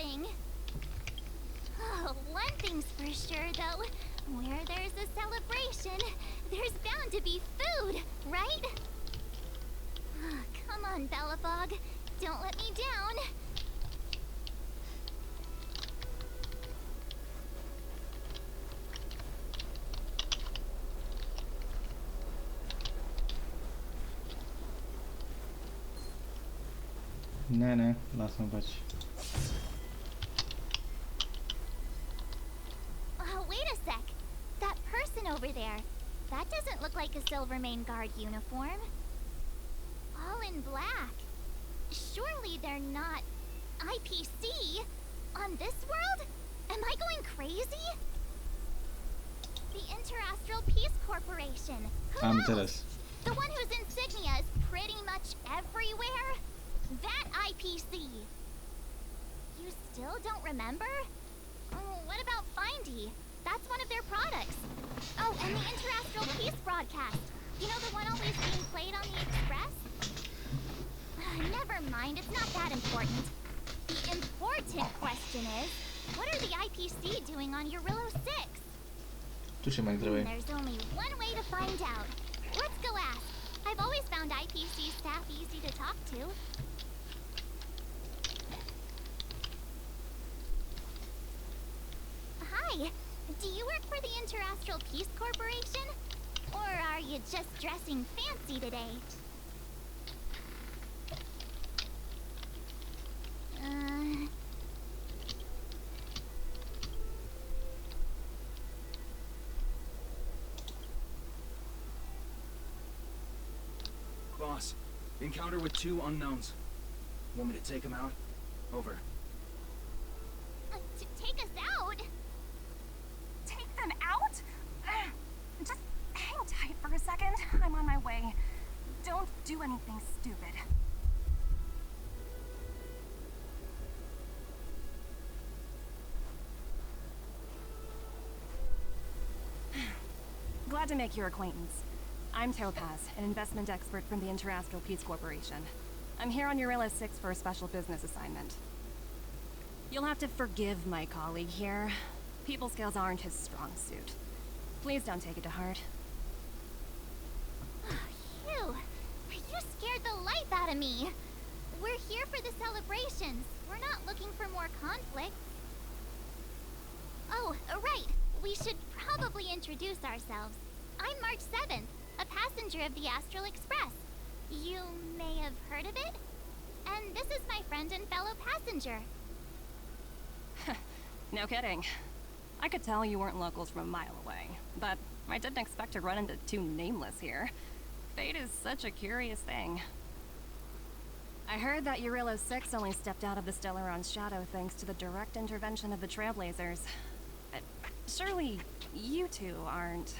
thing. Oh, one thing's for sure, though. Where there's a celebration, there's bound to be food, right? Come on, Belobog. Don't let me down. Ne, lasă-mă pace. Oh, wait a sec. That person over there. That doesn't look like a Silvermane Guard uniform. All in black. Surely they're not IPC on this world? Am I going crazy? The Interastral Peace Corporation. Who Am else? înțeles. The one whose insignia is pretty much everywhere? That IPC. You still don't remember? Oh, what about Findy? That's one of their products. Oh, and the Interastral Peace broadcast. You know the one always being played on the Express? Never mind, it's not that important. The important question is, what are the IPC doing on Eurillo 6? Tu ce mai trebuie? There's only one way to find out. Let's go ask. I've always found IPC staff easy to talk to. Hi, do you work for the Interastral Peace Corporation? Or are you just dressing fancy today? Boss, encounter with 2 unknowns. Want me to take them out? Over. To take us out? Take them out? Just hang tight for a second. I'm on my way. Don't do anything stupid. Glad to make your acquaintance. I'm Topaz, an investment expert from the Interastral Peace Corporation. I'm here on Eurillo 6 for a special business assignment. You'll have to forgive my colleague here. People skills aren't his strong suit. Please don't take it to heart. Phew! You scared the life out of me! We're here for the celebrations. We're not looking for more conflict. Oh, right. We should probably introduce ourselves. I'm March 7th, a passenger of the Astral Express. You may have heard of it? And this is my friend and fellow passenger. No kidding. I could tell you weren't locals from a mile away, but I didn't expect to run into 2 nameless here. Fate is such a curious thing. I heard that Eurillo 6 only stepped out of the Stellaron's shadow thanks to the direct intervention of the Trailblazers. Surely, you two aren't...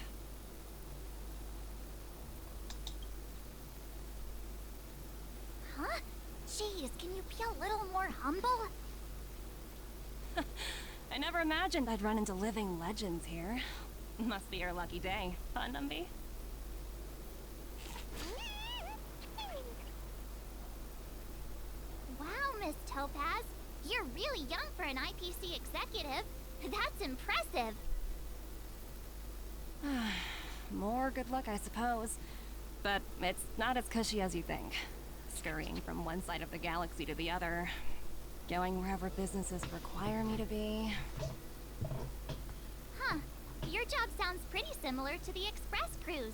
Huh? Jeez, can you be a little more humble? I never imagined I'd run into living legends here. Must be your lucky day, huh, Numby? Wow, Miss Topaz. You're really young for an IPC executive. That's impressive. More good luck, I suppose. But it's not as cushy as you think. Scurrying from one side of the galaxy to the other. Going wherever businesses require me to be. Huh. Your job sounds pretty similar to the Express cruise.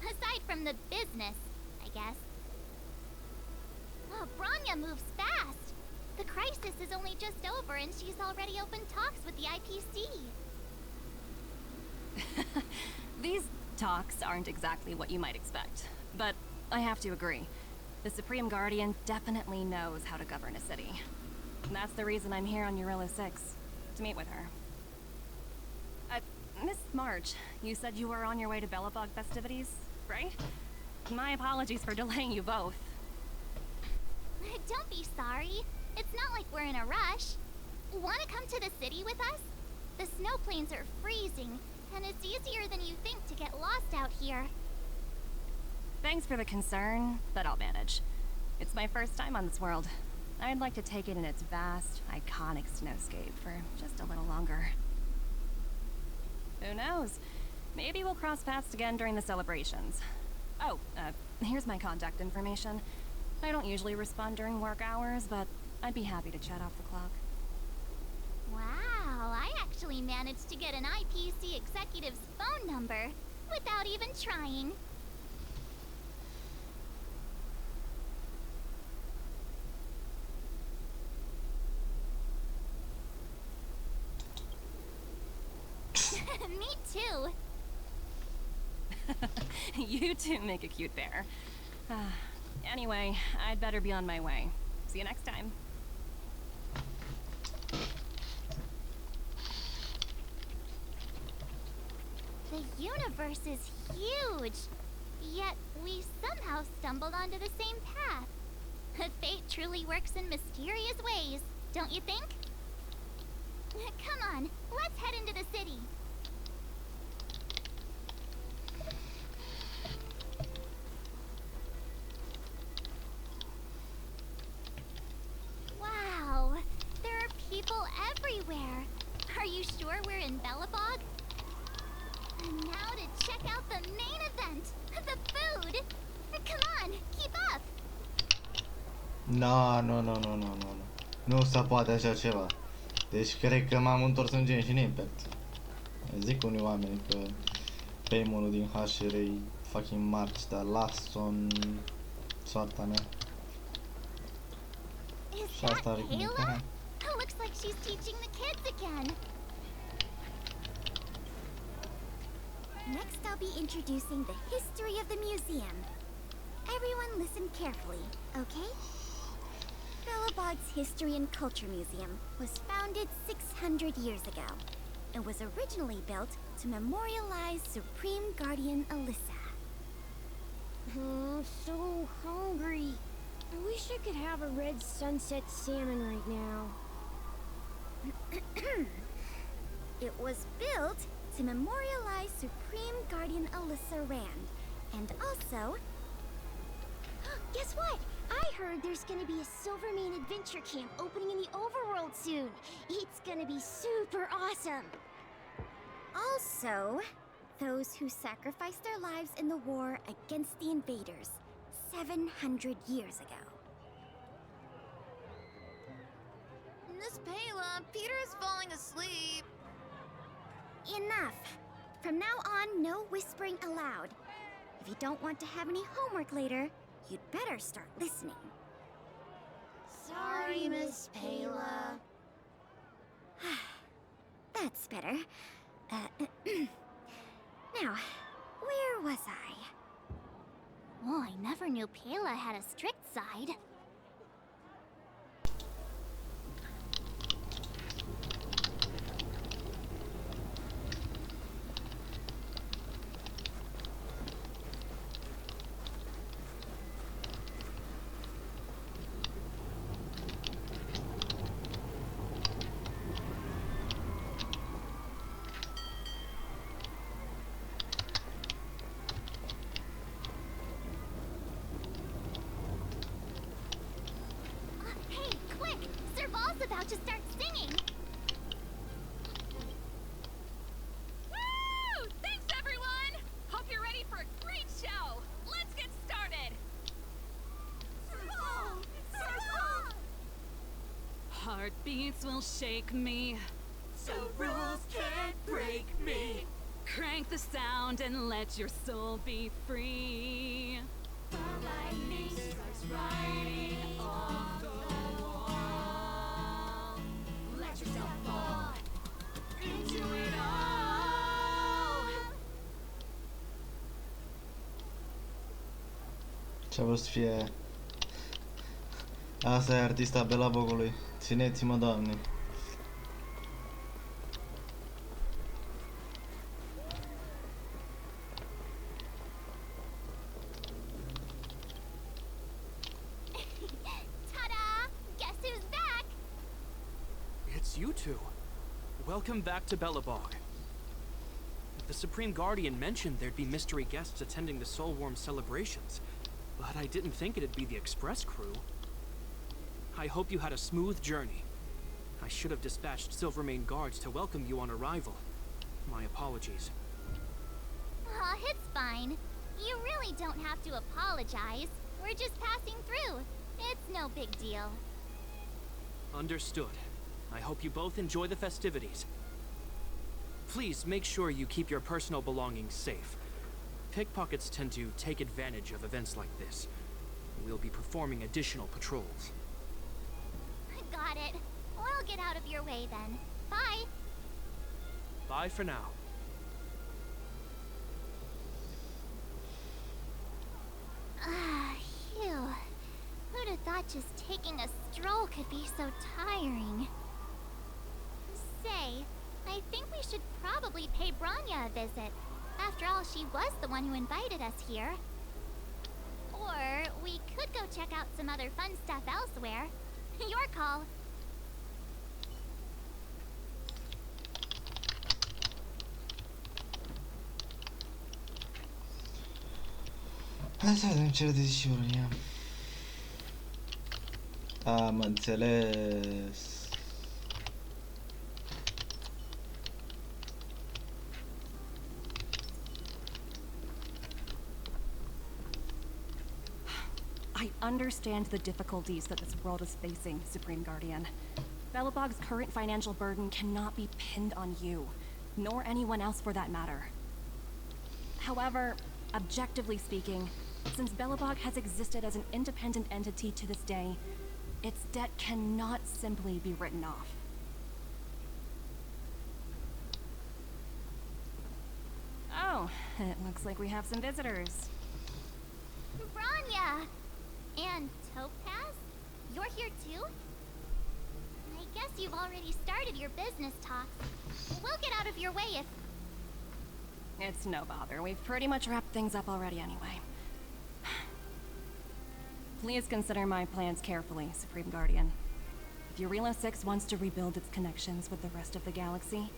Aside from the business, I guess. Oh, Branya moves fast. The crisis is only just over and she's already opened talks with the IPC. These talks aren't exactly what you might expect. But I have to agree. The Supreme Guardian definitely knows how to govern a city. And that's the reason I'm here on Eurillo 6, to meet with her. Miss March, you said you were on your way to Belobog festivities, right? My apologies for delaying you both. Don't be sorry. It's not like we're in a rush. Want to come to the city with us? The snow plains are freezing, and it's easier than you think to get lost out here. Thanks for the concern, but I'll manage. It's my first time on this world. I'd like to take it in its vast, iconic snowscape for just a little longer. Who knows? Maybe we'll cross paths again during the celebrations. Oh, here's my contact information. I don't usually respond during work hours, but I'd be happy to chat off the clock. Wow, I actually managed to get an IPC executive's phone number without even trying. Me too. You two make a cute pair. Anyway, I'd better be on my way. See you next time. The universe is huge, yet we somehow stumbled onto the same path. Fate truly works in mysterious ways, don't you think? Come on, let's head into the city. Wow, there are people everywhere. Are you sure we're in Bellabog? And now to check out the main event, the food. Come on, keep up. No, no, no, no, no, no, no. Nu se poate așa ceva. Deci cred că m-am întors în Genshin Impact. Zic unii oameni că Paimon-ul din HR e fucking March, dar las-o-n soarta mea. Is Și that asta are cum e. Kayla? Looks like she's teaching the kids again. Next, I'll be introducing the history of the museum. Everyone listen carefully, okay? Bellabog's History and Culture Museum was founded 600 years ago. It was originally built to memorialize Supreme Guardian Alyssa. I'm so hungry. I wish I could have a red sunset salmon right now. It was built to memorialize Supreme Guardian Alyssa Rand, and also... Guess what? I heard there's gonna be a Silvermane adventure camp opening in the overworld soon. It's gonna be super awesome. Also, those who sacrificed their lives in the war against the invaders 700 years ago. Miss Payla, Peter is falling asleep. Enough! From now on, no whispering allowed. If you don't want to have any homework later, you'd better start listening. Sorry, Miss Payla. That's better. Now, where was I? Oh, I never knew Payla had a strict side. Hey, quick! Serval's about to start singing! Woo! Thanks, everyone! Hope you're ready for a great show! Let's get started! Serval! Serval! Heartbeats will shake me. So rules can't break me. Crank the sound and let your soul be free. The lightning strikes writing on the wall. Let yourself fall into it all. Ce-a vrut să fie... Asta e artista Belabogului. Țineți-mă, Doamne. Ta-da! Guess who's back? It's you two. Welcome back to Bellabog. The Supreme Guardian mentioned there'd be mystery guests attending the Soulworm celebrations, but I didn't think it'd be the Express crew. I hope you had a smooth journey. I should have dispatched Silvermane guards to welcome you on arrival. My apologies. Aw, it's fine. You really don't have to apologize. We're just passing through. It's no big deal. Understood. I hope you both enjoy the festivities. Please make sure you keep your personal belongings safe. Pickpockets tend to take advantage of events like this. We'll be performing additional patrols. Got it. We'll get out of your way then. Bye. Bye for now. Ah, phew. Who'd have thought just taking a stroll could be so tiring? Say, I think we should probably pay Branya a visit. After all, she was the one who invited us here. Or we could go check out some other fun stuff elsewhere. Your call. Hai să vedem ce deciziuni am. Am înțeles. I understand the difficulties that this world is facing, Supreme Guardian. Belobog's current financial burden cannot be pinned on you, nor anyone else for that matter. However, objectively speaking, since Belobog has existed as an independent entity to this day, its debt cannot simply be written off. Oh, it looks like we have some visitors. Branya! And Topaz? You're here too? I guess you've already started your business talks. We'll get out of your way if... It's no bother. We've pretty much wrapped things up already anyway. Please consider my plans carefully, Supreme Guardian. If Eurilo 6 wants to rebuild its connections with the rest of the galaxy,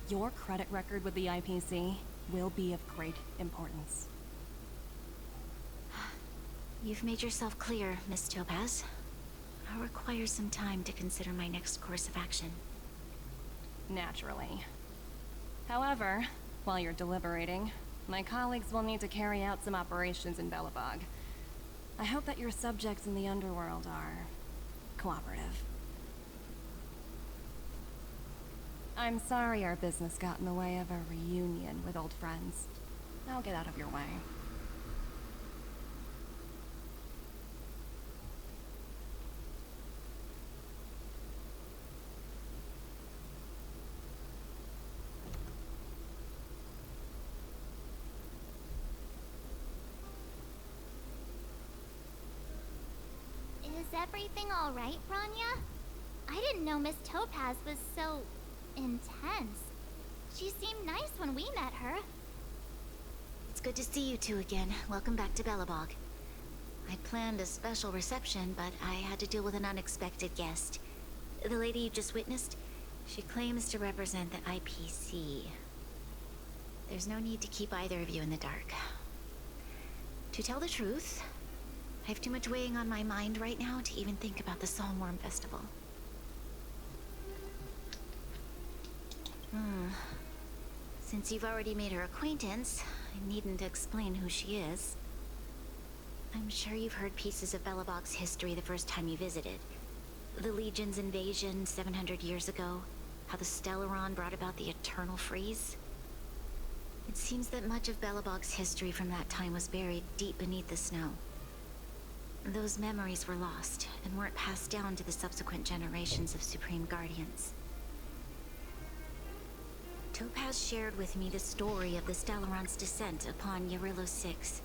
your credit record with the IPC will be of great importance. You've made yourself clear, Miss Topaz. I'll require some time to consider my next course of action. Naturally. However, while you're deliberating, my colleagues will need to carry out some operations in Belobog. I hope that your subjects in the underworld are cooperative. I'm sorry our business got in the way of a reunion with old friends. I'll get out of your way. Is everything alright, Branya? I didn't know Miss Topaz was so... intense. She seemed nice when we met her. It's good to see you two again. Welcome back to Belobog. I planned a special reception, but I had to deal with an unexpected guest. The lady you just witnessed, she claims to represent the IPC. There's no need to keep either of you in the dark. To tell the truth, I have too much weighing on my mind right now to even think about the Saltworm Festival. Since you've already made her acquaintance, I needn't explain who she is. I'm sure you've heard pieces of Belobog's history the first time you visited. The Legion's invasion 700 years ago, how the Stellaron brought about the Eternal Freeze. It seems that much of Belobog's history from that time was buried deep beneath the snow. Those memories were lost and weren't passed down to the subsequent generations of Supreme Guardians. Topaz shared with me the story of the Stellaron's descent upon Eurilo 6.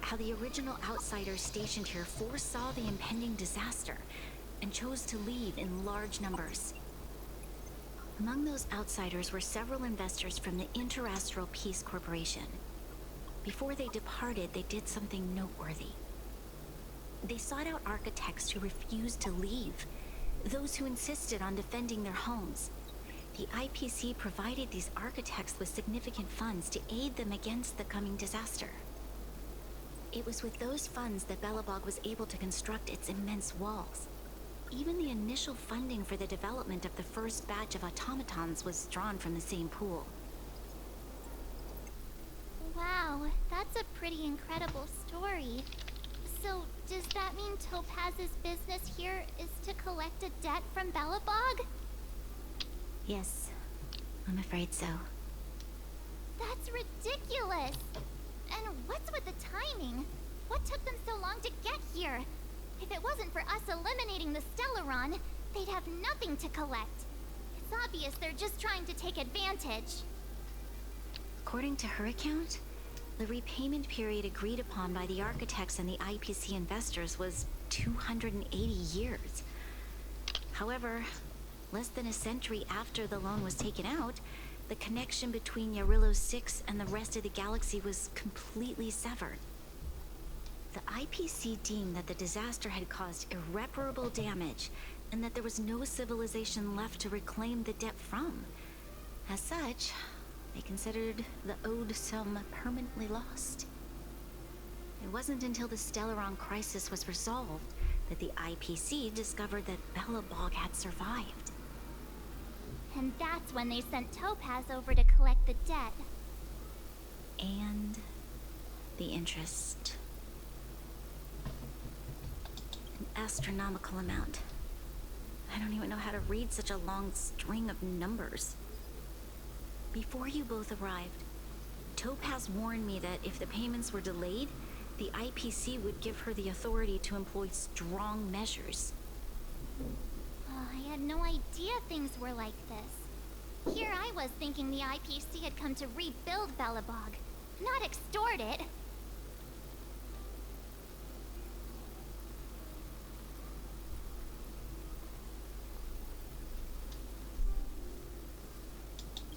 How the original outsiders stationed here foresaw the impending disaster and chose to leave in large numbers. Among those outsiders were several investors from the Interastral Peace Corporation. Before they departed, they did something noteworthy. They sought out architects who refused to leave, those who insisted on defending their homes. The IPC provided these architects with significant funds to aid them against the coming disaster. It was with those funds that Belobog was able to construct its immense walls. Even the initial funding for the development of the first batch of automatons was drawn from the same pool. Wow, that's a pretty incredible story. So, does that mean Topaz's business here is to collect a debt from Belobog? Yes, I'm afraid so. That's ridiculous! And what's with the timing? What took them so long to get here? If it wasn't for us eliminating the Stellaron, they'd have nothing to collect. It's obvious they're just trying to take advantage. According to her account, the repayment period agreed upon by the architects and the IPC investors was 280 years. However, less than a century after the loan was taken out, the connection between Yarillo 6 and the rest of the galaxy was completely severed. The IPC deemed that the disaster had caused irreparable damage and that there was no civilization left to reclaim the debt from. As such, they considered the owed sum permanently lost. It wasn't until the Stellaron crisis was resolved that the IPC discovered that Belobog had survived. And that's when they sent Topaz over to collect the debt. And the interest. An astronomical amount. I don't even know how to read such a long string of numbers. Before you both arrived, Topaz warned me that if the payments were delayed, the IPC would give her the authority to employ strong measures. I had no idea things were like this. Here I was thinking the IPC had come to rebuild Belobog, not extort it.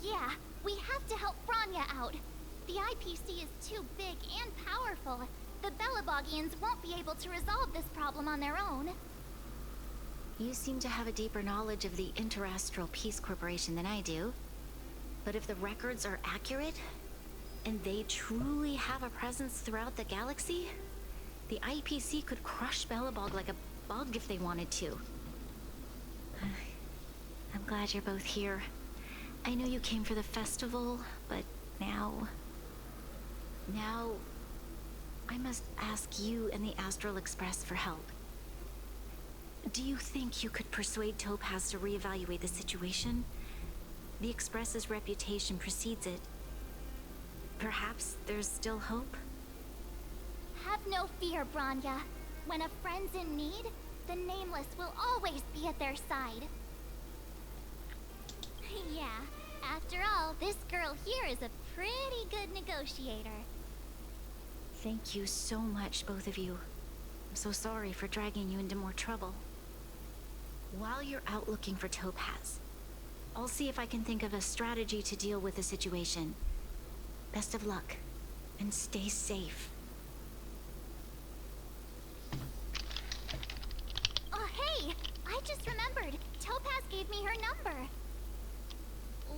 Yeah, we have to help Bronya out. The IPC is too big and powerful. The Belobogians won't be able to resolve this problem on their own. You seem to have a deeper knowledge of the Interastral Peace Corporation than I do. But if the records are accurate, and they truly have a presence throughout the galaxy, the IPC could crush Belobog like a bug if they wanted to. I'm glad you're both here. I know you came for the festival, but now I must ask you and the Astral Express for help. Do you think you could persuade Topaz to reevaluate the situation? The Express's reputation precedes it. Perhaps there's still hope? Have no fear, Bronya. When a friend's in need, the Nameless will always be at their side. Yeah, after all, this girl here is a pretty good negotiator. Thank you so much, both of you. I'm so sorry for dragging you into more trouble. While you're out looking for Topaz, I'll see if I can think of a strategy to deal with the situation. Best of luck, and stay safe. Oh, hey! I just remembered. Topaz gave me her number.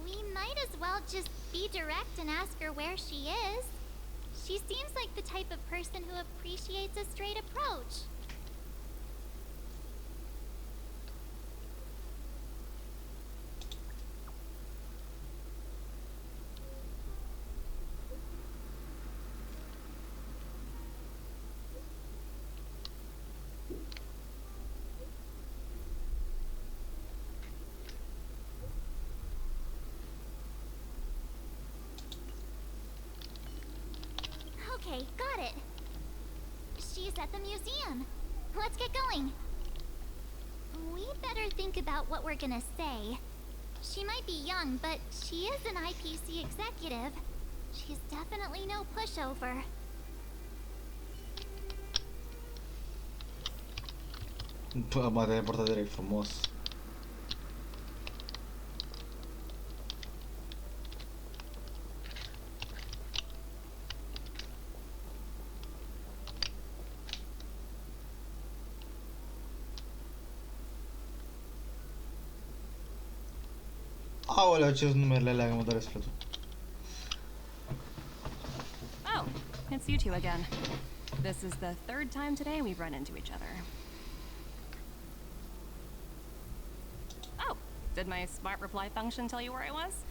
We might as well just be direct and ask her where she is. She seems like the type of person who appreciates a straight approach. Okay, got it. She's at the museum. Let's get going. We better think about what we're gonna say. She might be young, but she is an IPC executive. She's definitely no pushover. M-a teleportat direct frumos. Aoleu, ce numerele alea, că mă doare sufletul. Oh, it's you two again. This is the third time today we've run into each other. Did my smart reply function tell you where I was?